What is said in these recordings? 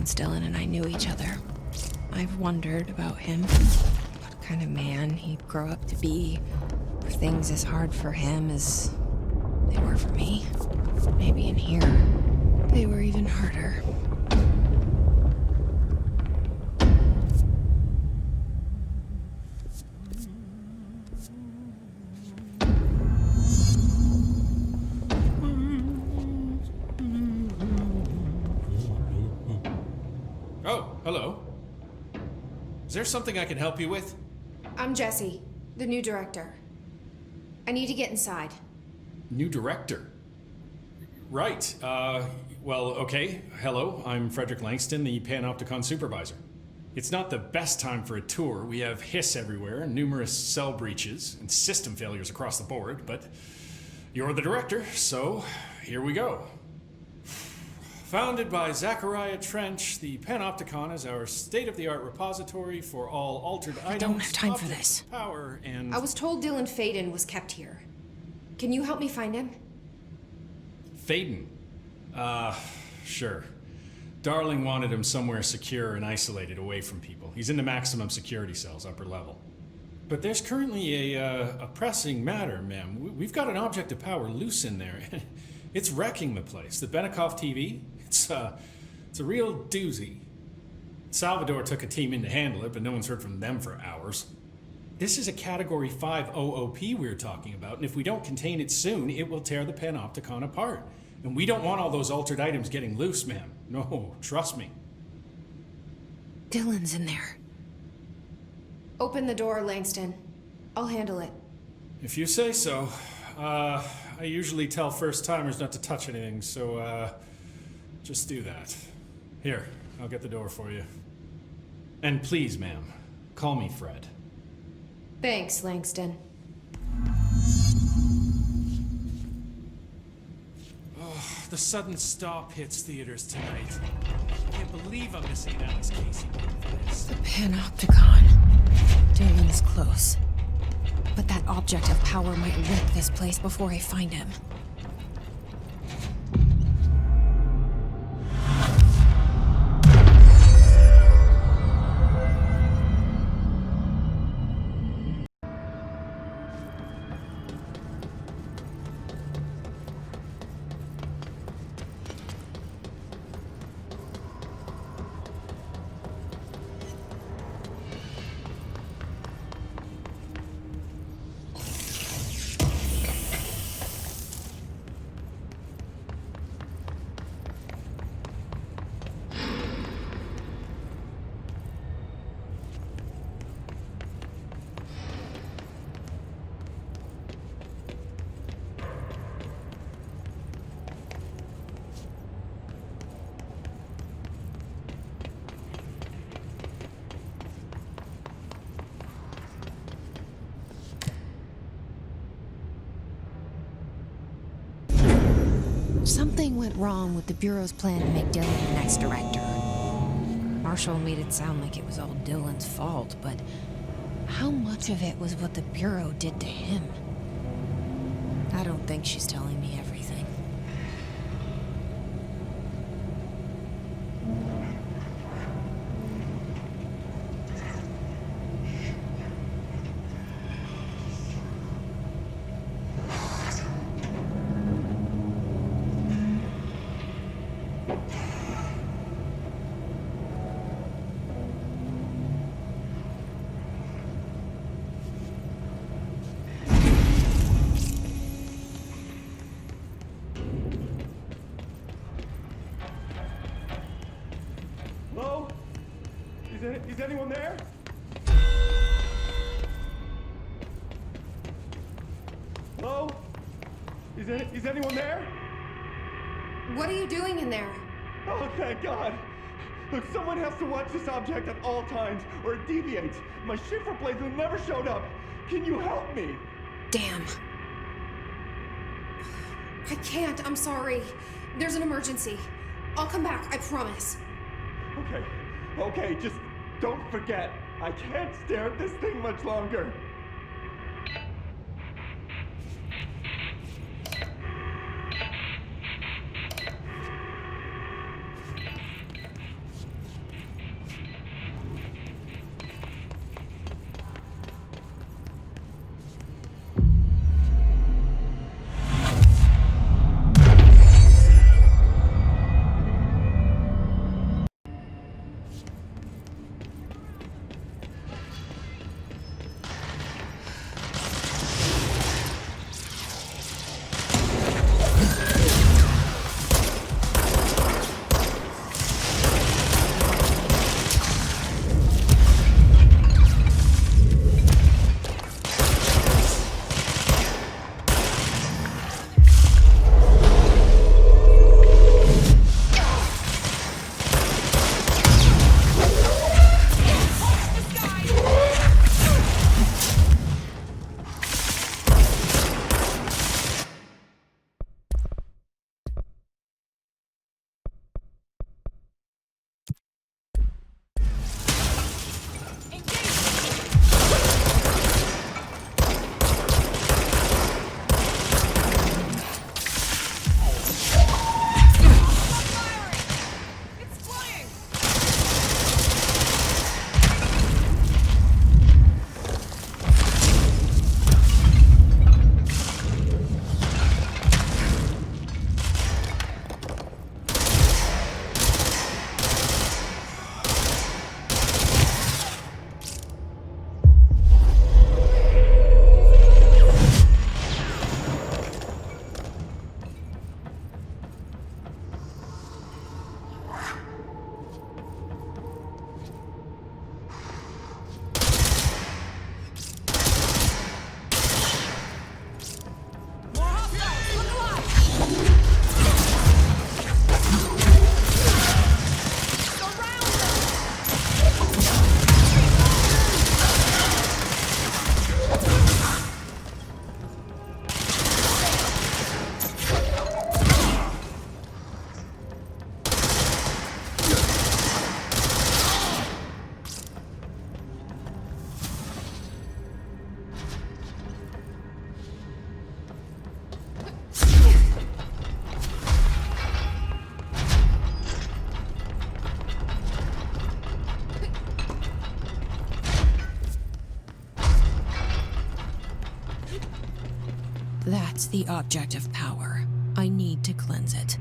since Dylan and I knew each other. I've wondered about him. What kind of man he'd grow up to be. Were things as hard for him as they were for me? Maybe in here, they were even harder. Oh, hello. Is there something I can help you with? I'm Jessie, the new director. I need to get inside. New director? Right. Well, okay. Hello, I'm Frederick Langston, the Panopticon supervisor. It's not the best time for a tour. We have hiss everywhere, numerous cell breaches, and system failures across the board, but you're the director, so here we go. Founded by Zachariah Trench, the Panopticon is our state-of-the-art repository for all altered items. I don't have time for this. Power and... I was told Dylan Faden was kept here. Can you help me find him? Faden? Sure. Darling wanted him somewhere secure and isolated away from people. He's in the maximum security cells, upper level. But there's currently a pressing matter, ma'am. We've got an object of power loose in there. It's wrecking the place. The Benikoff TV, it's a real doozy. Salvador took a team in to handle it, but no one's heard from them for hours. This is a Category 5 OOP we're talking about, and if we don't contain it soon, it will tear the Panopticon apart. And we don't want all those altered items getting loose, ma'am. No, trust me. Dylan's in there. Open the door, Langston. I'll handle it. If you say so. I usually tell first-timers not to touch anything, so, just do that. Here, I'll get the door for you. And please, ma'am, call me Fred. Thanks, Langston. Oh, the sudden stop hits theaters tonight. I can't believe I'm missing Alex Casey for this. The Panopticon. Dylan's close. But that object of power might rip this place before I find him. Something went wrong with the Bureau's plan to make Dylan the next director. Marshall made it sound like it was all Dylan's fault, but how much of it was what the Bureau did to him? I don't think she's telling me everything. Hello? Is anyone there? Hello? Is anyone there? What are you doing in there? Oh, thank God. Look, someone has to watch this object at all times, or it deviates. My shift replacement never showed up. Can you help me? Damn. I can't, I'm sorry. There's an emergency. I'll come back, I promise. Okay, just don't forget. I can't stare at this thing much longer. That's the object of power. I need to cleanse it.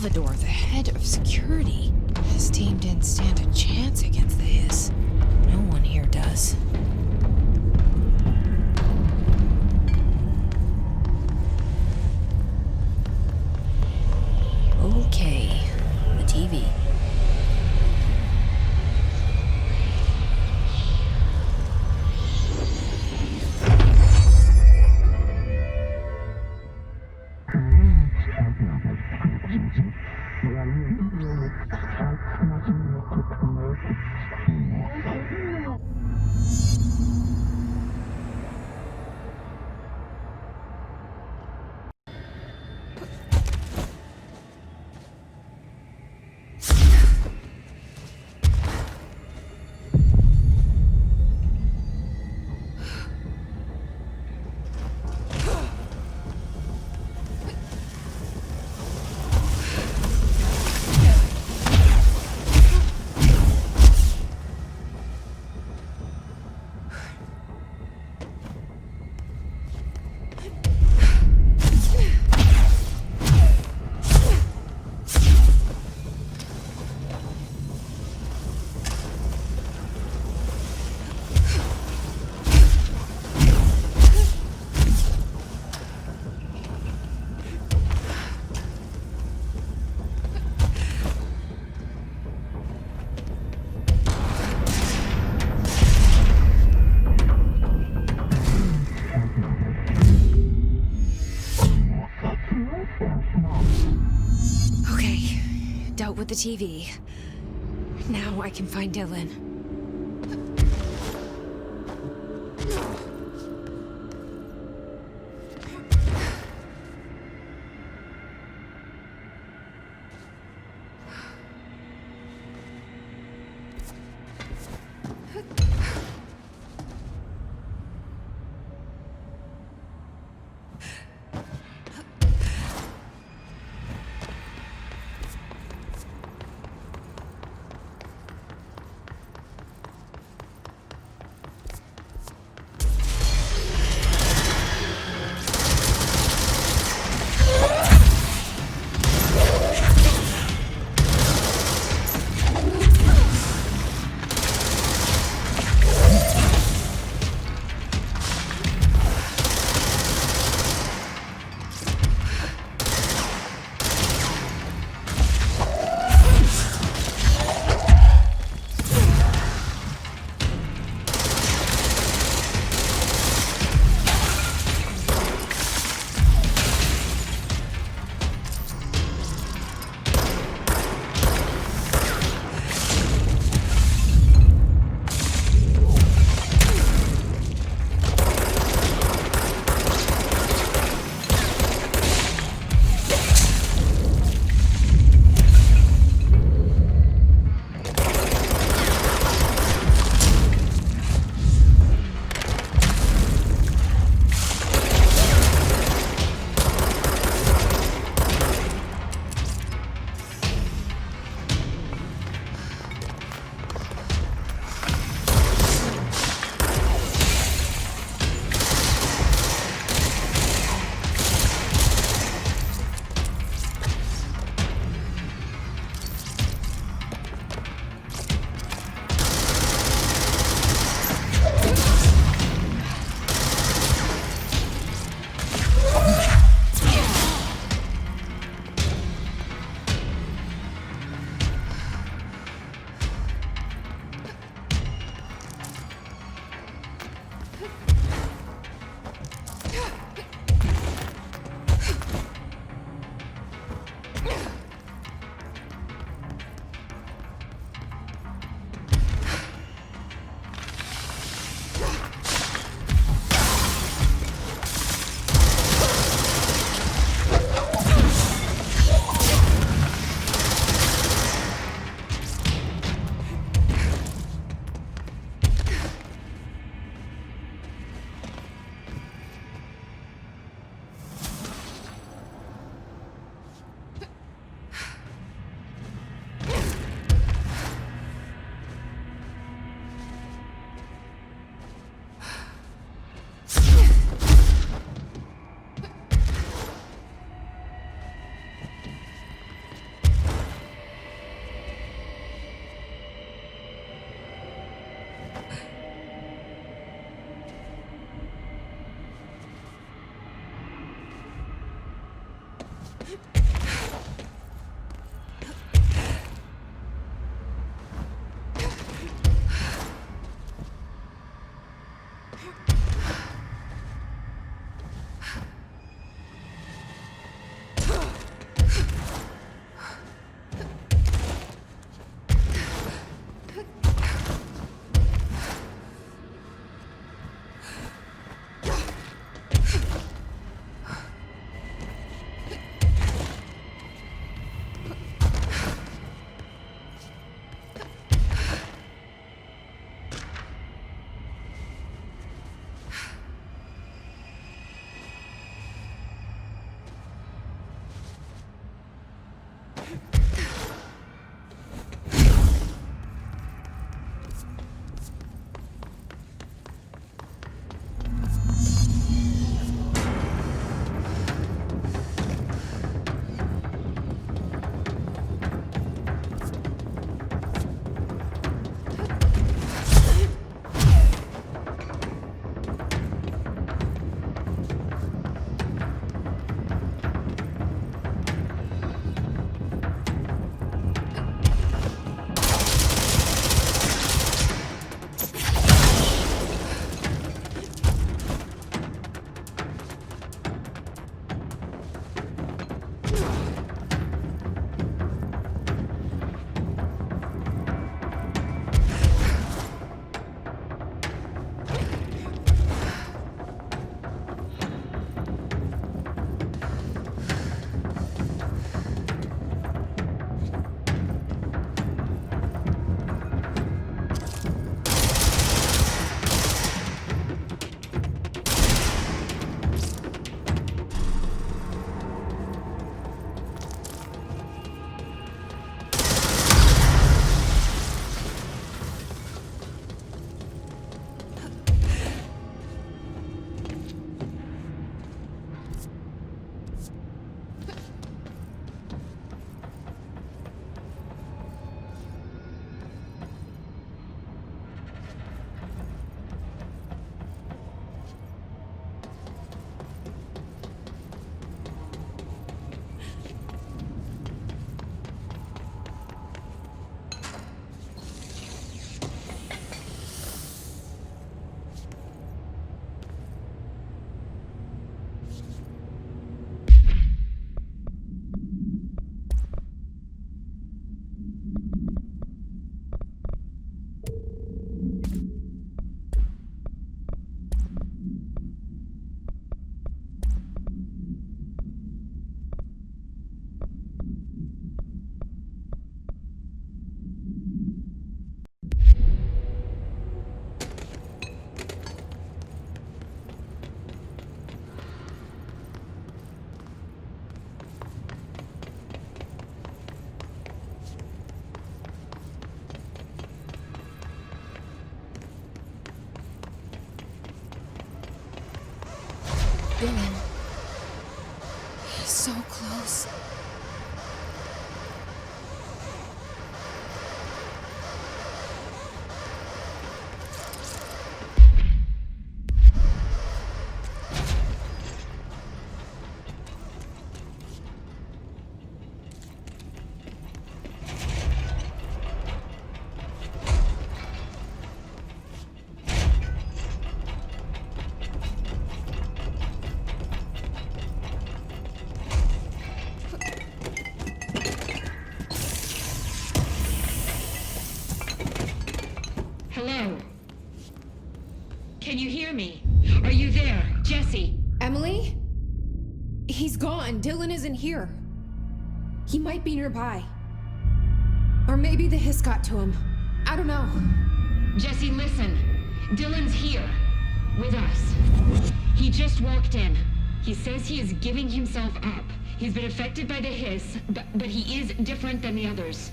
Salvador, the head of security. His team didn't stand a chance against the Hiss. No one here does. Okay, the TV. Okay, dealt with the TV. Now I can find Dylan. close. Hello? Can you hear me? Are you there, Jesse? Emily? He's gone. Dylan isn't here. He might be nearby. Or maybe the hiss got to him. I don't know. Jesse, listen. Dylan's here. With us. He just walked in. He says he is giving himself up. He's been affected by the hiss, but he is different than the others.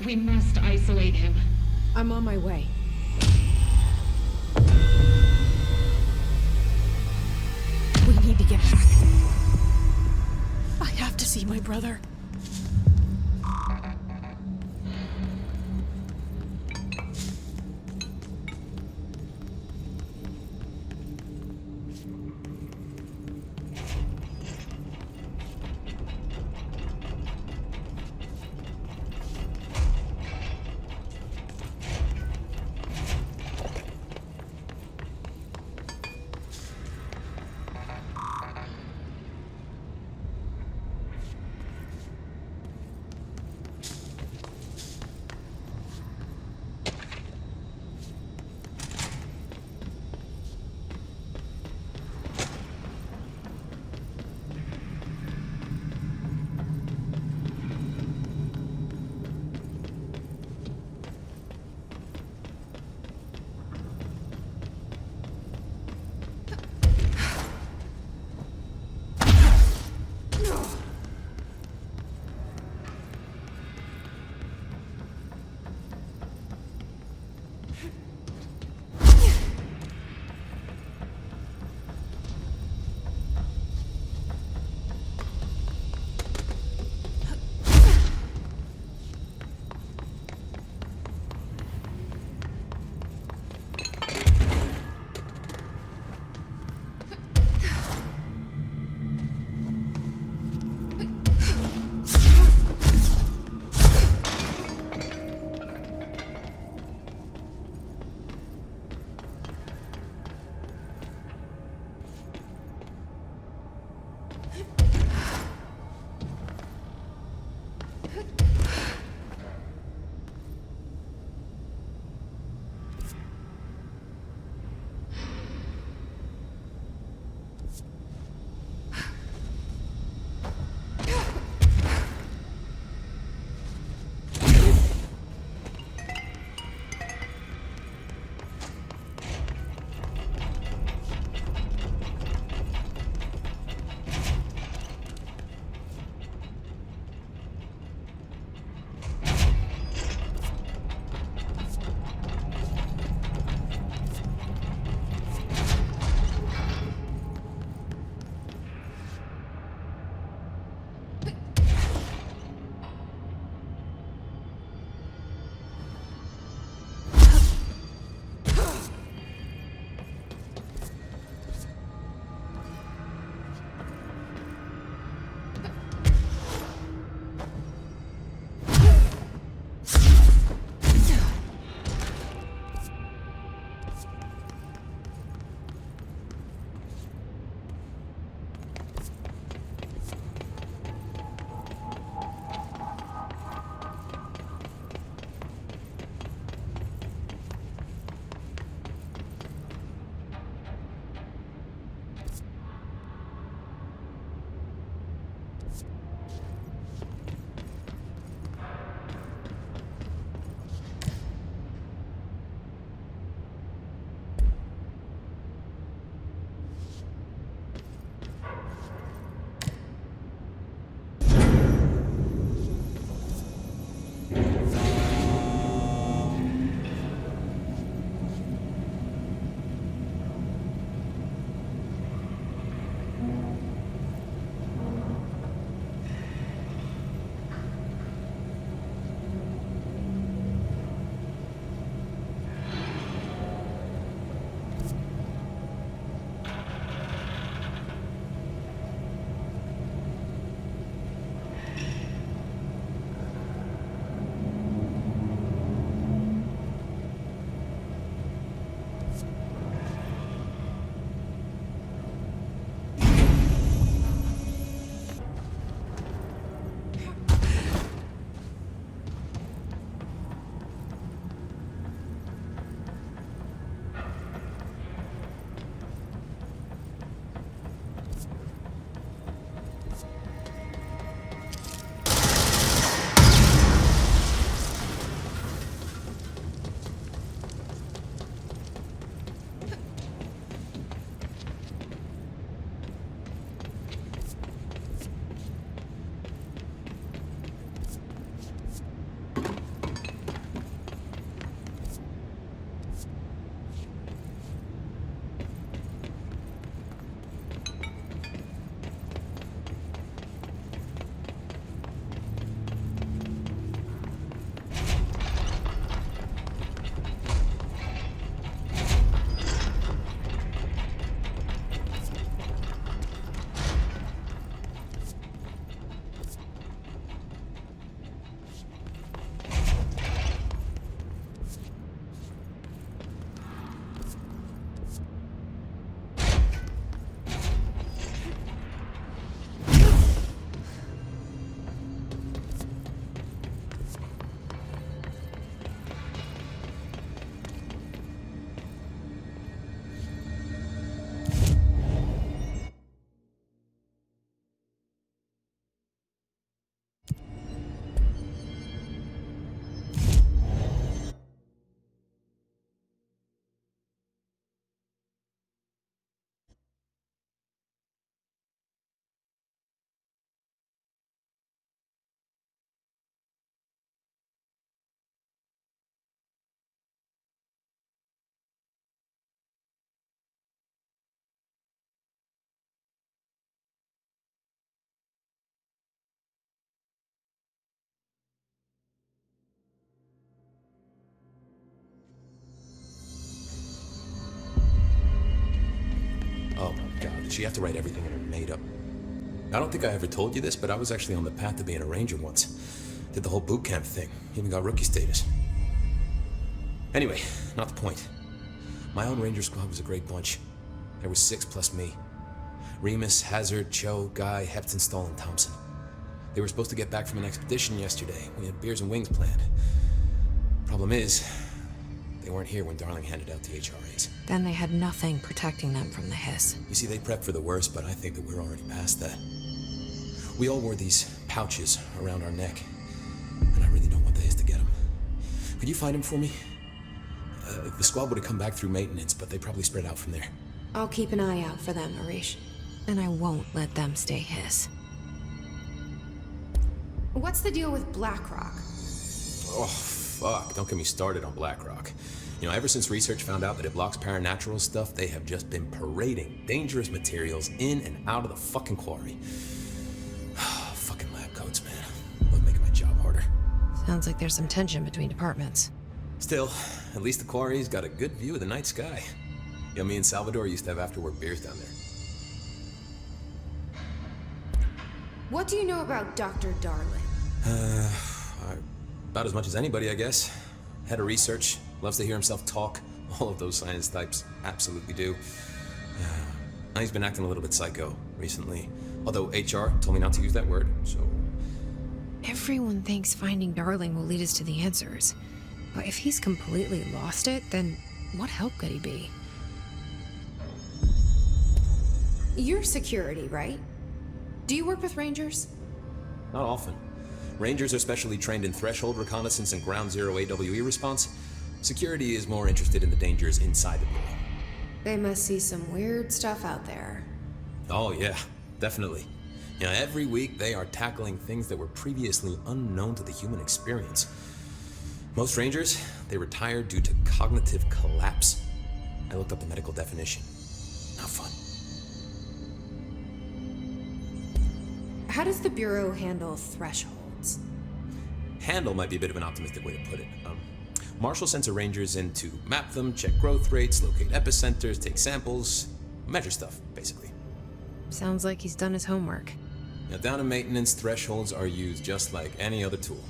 We must isolate him. I'm on my way. We need to get back. I have to see my brother. She had to write everything in her made up. I don't think I ever told you this, but I was actually on the path to being a ranger once. Did the whole boot camp thing. Even got rookie status. Anyway, not the point. My own ranger squad was a great bunch. There was 6 plus me. Remus, Hazard, Cho, Guy, Heptonstall, and Thompson. They were supposed to get back from an expedition yesterday. We had beers and wings planned. Problem is, they weren't here when Darling handed out the HRAs. Then they had nothing protecting them from the hiss. You see, they prepped for the worst, but I think that we're already past that. We all wore these pouches around our neck, and I really don't want the hiss to get them. Could you find them for me? The squad would have come back through maintenance, but they probably spread out from there. I'll keep an eye out for them, Arish. And I won't let them stay hiss. What's the deal with Blackrock? Oh, fuck. Don't get me started on BlackRock. You know, ever since research found out that it blocks paranatural stuff, they have just been parading dangerous materials in and out of the fucking quarry. Fucking lab coats, man. Love making my job harder. Sounds like there's some tension between departments. Still, at least the quarry's got a good view of the night sky. You know, me and Salvador used to have after-work beers down there. What do you know about Dr. Darling? About as much as anybody, I guess. Head of research, loves to hear himself talk. All of those science types absolutely do. Now he's been acting a little bit psycho recently. Although HR told me not to use that word, so... Everyone thinks finding Darling will lead us to the answers. But if he's completely lost it, then what help could he be? You're security, right? Do you work with Rangers? Not often. Rangers are specially trained in threshold reconnaissance and ground zero AWE response. Security is more interested in the dangers inside the building. They must see some weird stuff out there. Oh yeah, definitely. You know, every week they are tackling things that were previously unknown to the human experience. Most Rangers, they retire due to cognitive collapse. I looked up the medical definition. Not fun. How does the Bureau handle thresholds? Handle might be a bit of an optimistic way to put it. Marshall sends her Rangers in to map them, check growth rates, locate epicenters, take samples, measure stuff, basically. Sounds like he's done his homework. Now, down in maintenance, thresholds are used just like any other tool.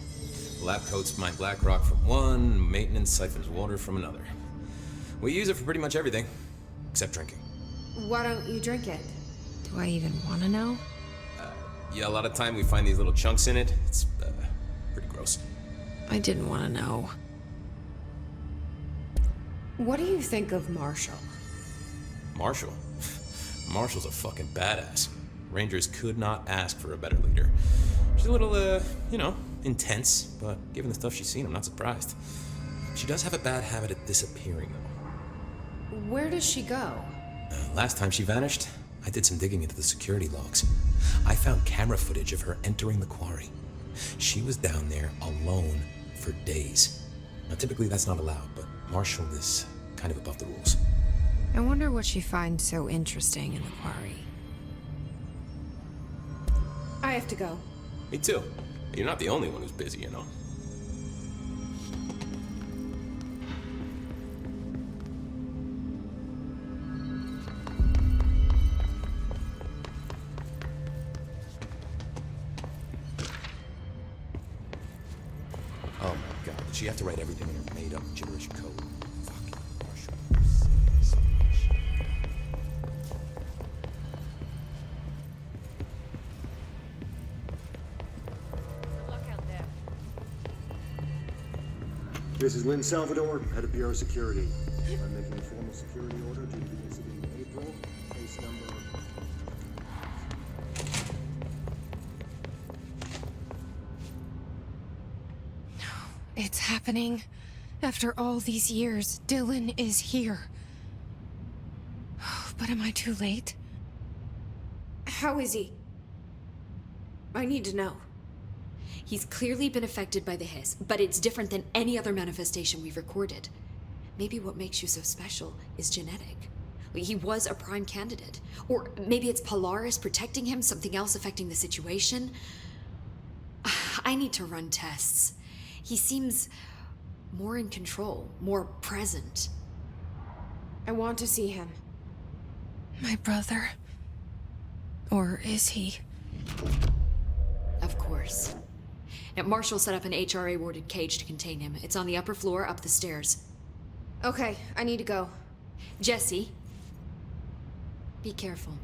Lab coats mine BlackRock from one, maintenance siphons water from another. We use it for pretty much everything, except drinking. Why don't you drink it? Do I even want to know? Yeah, a lot of time we find these little chunks in it. It's pretty gross. I didn't want to know. What do you think of Marshall? Marshall? Marshall's a fucking badass. Rangers could not ask for a better leader. She's a little, intense, but given the stuff she's seen, I'm not surprised. She does have a bad habit of disappearing, though. Where does she go? Last time she vanished, I did some digging into the security logs. I found camera footage of her entering the quarry. She was down there alone for days. Now, typically that's not allowed, but Marshall is kind of above the rules. I wonder what she finds so interesting in the quarry. I have to go. Me too. You're not the only one who's busy, you know. Oh my god, did she have to write everything in her made-up gibberish code? Fucking Marshall. This is Lynn Salvador, head of Bureau Security. I'm making a formal security order due to the incident in April. Case number... It's happening. After all these years, Dylan is here. But am I too late? How is he? I need to know. He's clearly been affected by the hiss, but it's different than any other manifestation we've recorded. Maybe what makes you so special is genetic. He was a prime candidate. Or maybe it's Polaris protecting him, something else affecting the situation. I need to run tests. He seems more in control, more present. I want to see him. My brother. Or is he? Of course. Now, Marshall set up an HRA-warded cage to contain him. It's on the upper floor, up the stairs. Okay, I need to go. Jesse, be careful.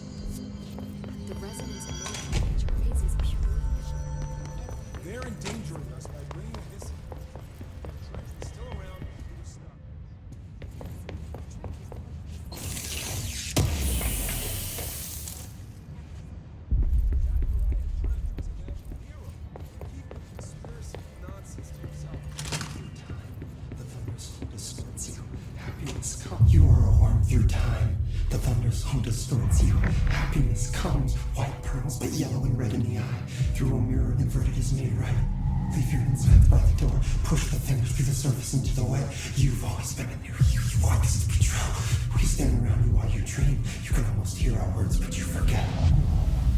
The resonance emission of HRAs is purely visual. They're endangering us by bringing this. He's still around. We'll stop. The thunderstorm distorts you. Happiness comes. You are a worm through time. The thunderstorm distorts you. Happiness comes. White pearls, but yellow and red in the eye. Through a mirror, inverted is made right. Leave your insides by the door. Push the fingers through the surface into the wet. You've always been a near you. You are this betrayal. We stand around you while you dream. You can almost hear our words, but you forget.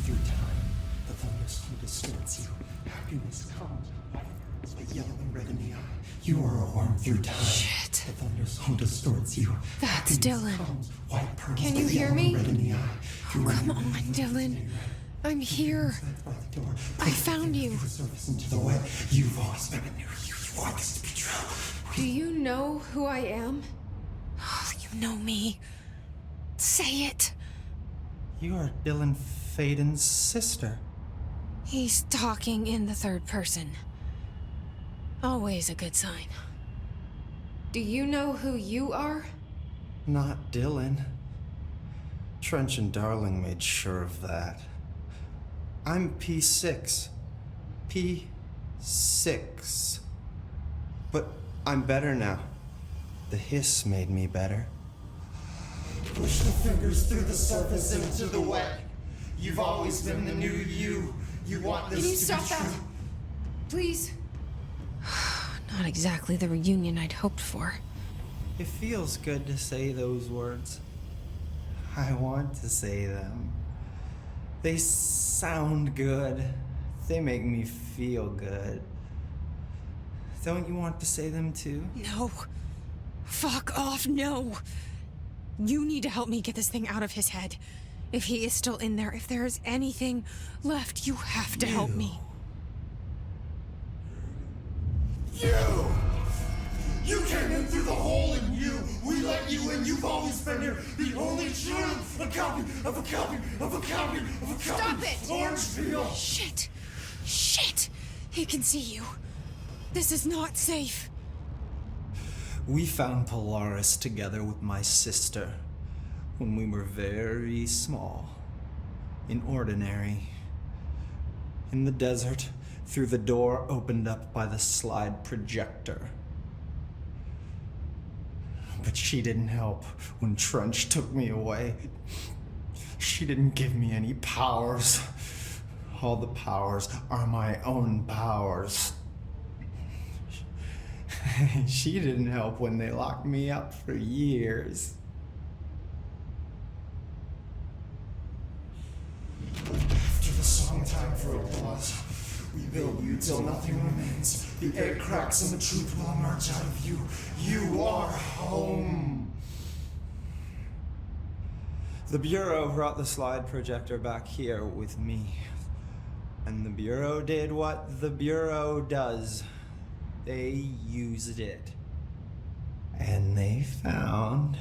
Through time, the thunderstorm distorts you. Happiness comes. White pearls, but yellow and red in the eye. You are a worm through time. Shit. The thunderstorm distorts you. That's Happiness Dylan. comes. White pearls, Can you but hear yellow and me? red in the eye. Through a Come mirror, on, Dylan. I'm here. by the door. I found you. Through the surface into the wet. You've always been a near you. You are this betrayal. Do you know who I am? Oh, you know me. Say it. You are Dylan Faden's sister. He's talking in the third person. Always a good sign. Do you know who you are? Not Dylan. Trench and Darling made sure of that. I'm P6. P6. But I'm better now. The hiss made me better. Push the fingers through the surface into the wet. You've always been the new you. You want this Can you to stop be that? true. Please? Not exactly the reunion I'd hoped for. It feels good to say those words. I want to say them. They sound good. They make me feel good. Don't you want to say them too? No. Fuck off, no. You need to help me get this thing out of his head. If he is still in there, if there is anything left, you have to help me. You came in through the hole in you. We let you in. You've always been here. The only truth. A copy of a copy of a copy of a copy. Stop it! Orange peel. Shit. Shit. He can see you. This is not safe. We found Polaris together with my sister when we were very small, in Ordinary, in the desert, through the door opened up by the slide projector. But she didn't help when Trench took me away. She didn't give me any powers. All the powers are my own powers. She didn't help when they locked me up for years. After the song time for applause, we build you till nothing remains. The air cracks and the truth will emerge out of you. You are home. The Bureau brought the slide projector back here with me. And the Bureau did what the Bureau does. They used it. And they found...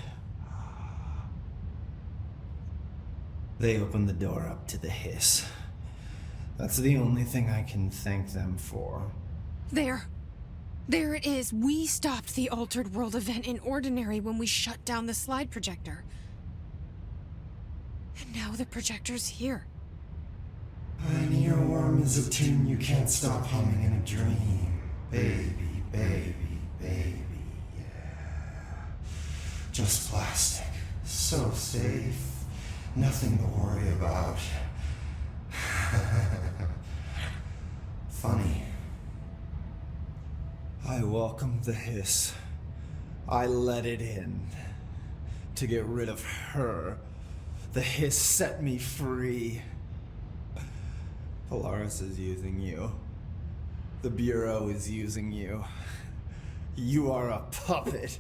They opened the door up to the hiss. That's the only thing I can thank them for. There. There it is. We stopped the Altered World event in Ordinary when we shut down the slide projector. And now the projector's here. An earworm is a tune you can't stop humming in a dream. Baby, baby, baby, yeah. Just plastic. So safe. Nothing to worry about. Funny. I welcomed the hiss. I let it in. To get rid of her. The hiss set me free. Polaris is using you. The Bureau is using you. You are a puppet.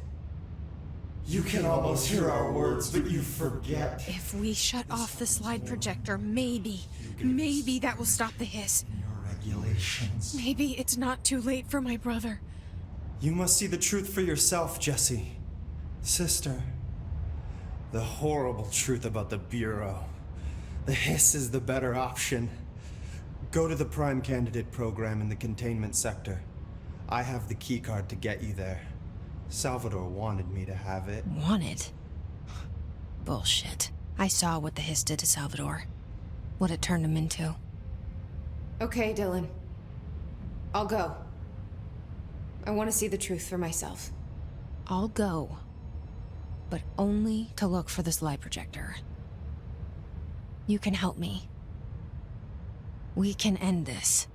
You can almost hear our words, but you forget. If we shut off the slide projector, maybe that will stop the hiss. Your regulations. Maybe it's not too late for my brother. You must see the truth for yourself, Jesse. Sister. The horrible truth about the Bureau. The hiss is the better option. Go to the Prime Candidate program in the containment sector. I have the keycard to get you there. Salvador wanted me to have it. Wanted? Bullshit. I saw what the hiss did to Salvador. What it turned him into. Okay, Dylan. I'll go. I want to see the truth for myself. I'll go. But only to look for the slide projector. You can help me. We can end this.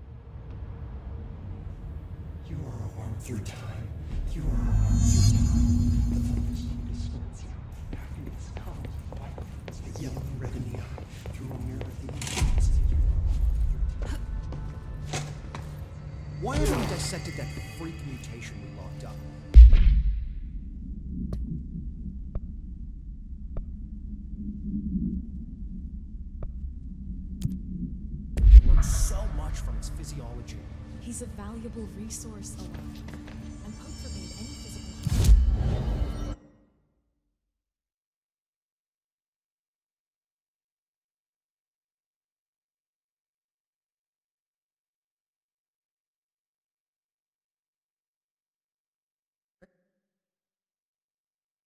You are a worm through time. You are a worm through time. The thunders come to swords you. Happiness comes, white comes, the yellow and red in the eye. Through a mirror of the ancients, you are a worm through time. Why haven't we dissected that freak mutation we locked up? We learned so much from his physiology. He's a valuable resource, Alon.